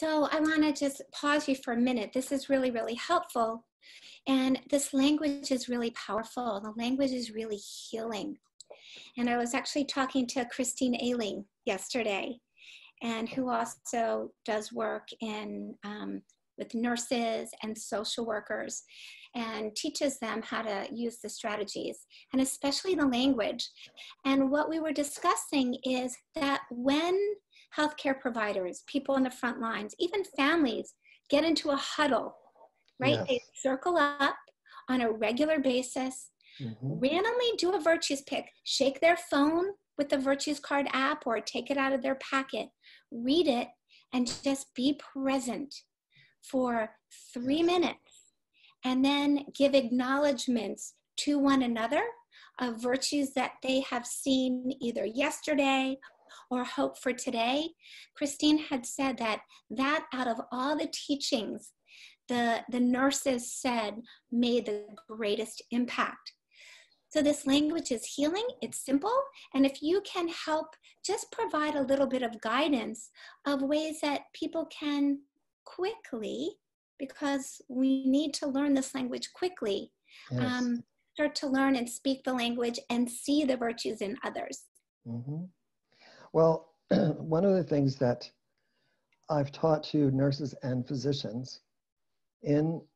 So I want to just pause you for a minute. This is really, really helpful. And this language is really powerful. The language is really healing. And I was actually talking to Christine Ailing yesterday, and who also does work in with nurses and social workers, and teaches them how to use the strategies, and especially the language. And what we were discussing is that when healthcare providers, people in the front lines, even families get into a huddle, right? Yes. They circle up on a regular basis, randomly do a virtues pick, shake their phone with the virtues card app or take it out of their packet, read it, and just be present for 3 minutes, and then give acknowledgments to one another of virtues that they have seen either yesterday or hope for today. Christine had said that out of all the teachings, the nurses said made the greatest impact. So this language is healing, it's simple, and if you can help just provide a little bit of guidance of ways that people can quickly, because we need to learn this language quickly, start to learn and speak the language and see the virtues in others. Well, one of the things that I've taught to nurses and physicians,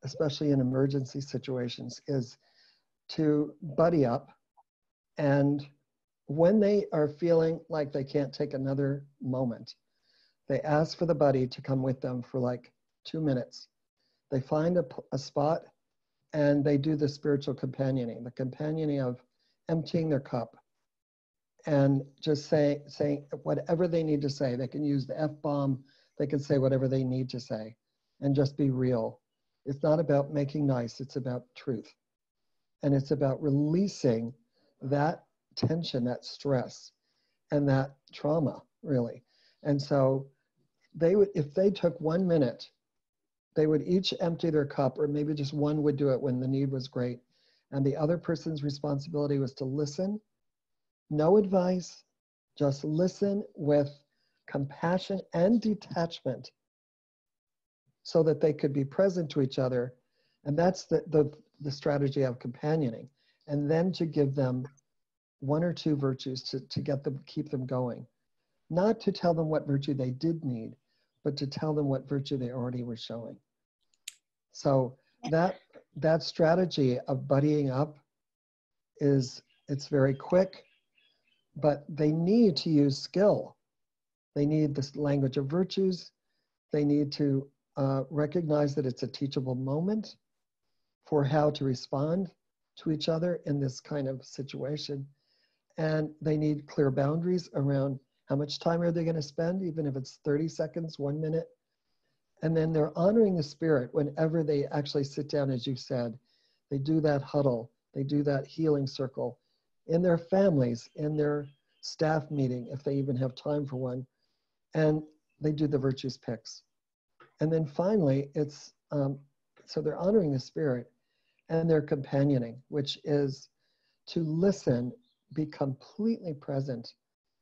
especially in emergency situations, is to buddy up, and when they are feeling like they can't take another moment, they ask for the buddy to come with them for like 2 minutes. They find a spot and they do the spiritual companioning, the companioning of emptying their cup and just saying whatever they need to say. They can use the F-bomb, they can say whatever they need to say, and just be real. It's not about making nice, it's about truth. And it's about releasing that tension, that stress, and that trauma, really. And so they would, if they took 1 minute, they would each empty their cup, or maybe just one would do it when the need was great. And the other person's responsibility was to listen, no advice, just listen with compassion and detachment so that they could be present to each other. And that's the strategy of companioning. And then to give them 1 or 2 virtues to keep them going. Not to tell them what virtue they did need, but to tell them what virtue they already were showing. So that strategy of buddying up it's very quick, but they need to use skill. They need this language of virtues. They need to recognize that it's a teachable moment for how to respond to each other in this kind of situation. And they need clear boundaries around how much time are they going to spend, even if it's 30 seconds, 1 minute. And then they're honoring the spirit whenever they actually sit down, as you said. They do that huddle, they do that healing circle in their families, in their staff meeting, if they even have time for one. And they do the virtues picks. And then finally, it's, so they're honoring the spirit and they're companioning, which is to listen, be completely present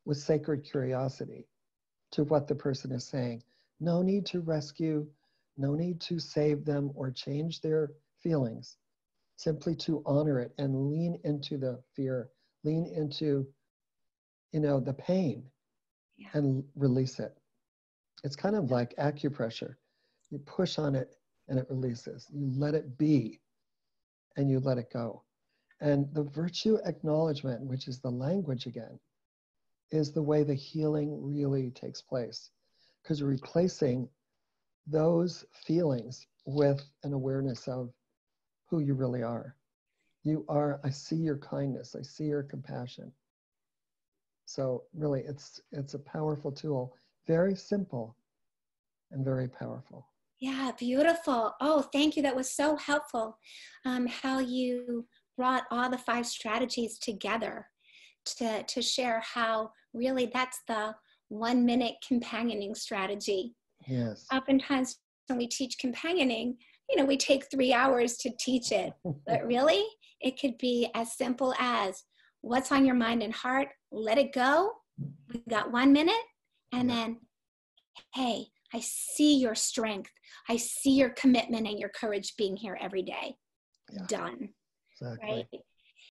with sacred curiosity to what the person is saying. No need to rescue, no need to save them or change their feelings, simply to honor it and lean into the fear, lean into, the pain and release it. It's kind of like acupressure. You push on it and it releases. You let it be and you let it go. And the virtue acknowledgement, which is the language again, is the way the healing really takes place. Because you're replacing those feelings with an awareness of who you really are. You are, I see your kindness, I see your compassion. So really, it's a powerful tool, very simple and very powerful. Yeah, beautiful. Oh, thank you. That was so helpful. How you brought all the 5 strategies together to share how really that's the 1 minute companioning strategy. Yes. Oftentimes when we teach companioning, we take 3 hours to teach it, but really it could be as simple as what's on your mind and heart, let it go. We got 1 minute, and then, hey, I see your strength. I see your commitment and your courage being here every day. Yeah. Done. Exactly. Right?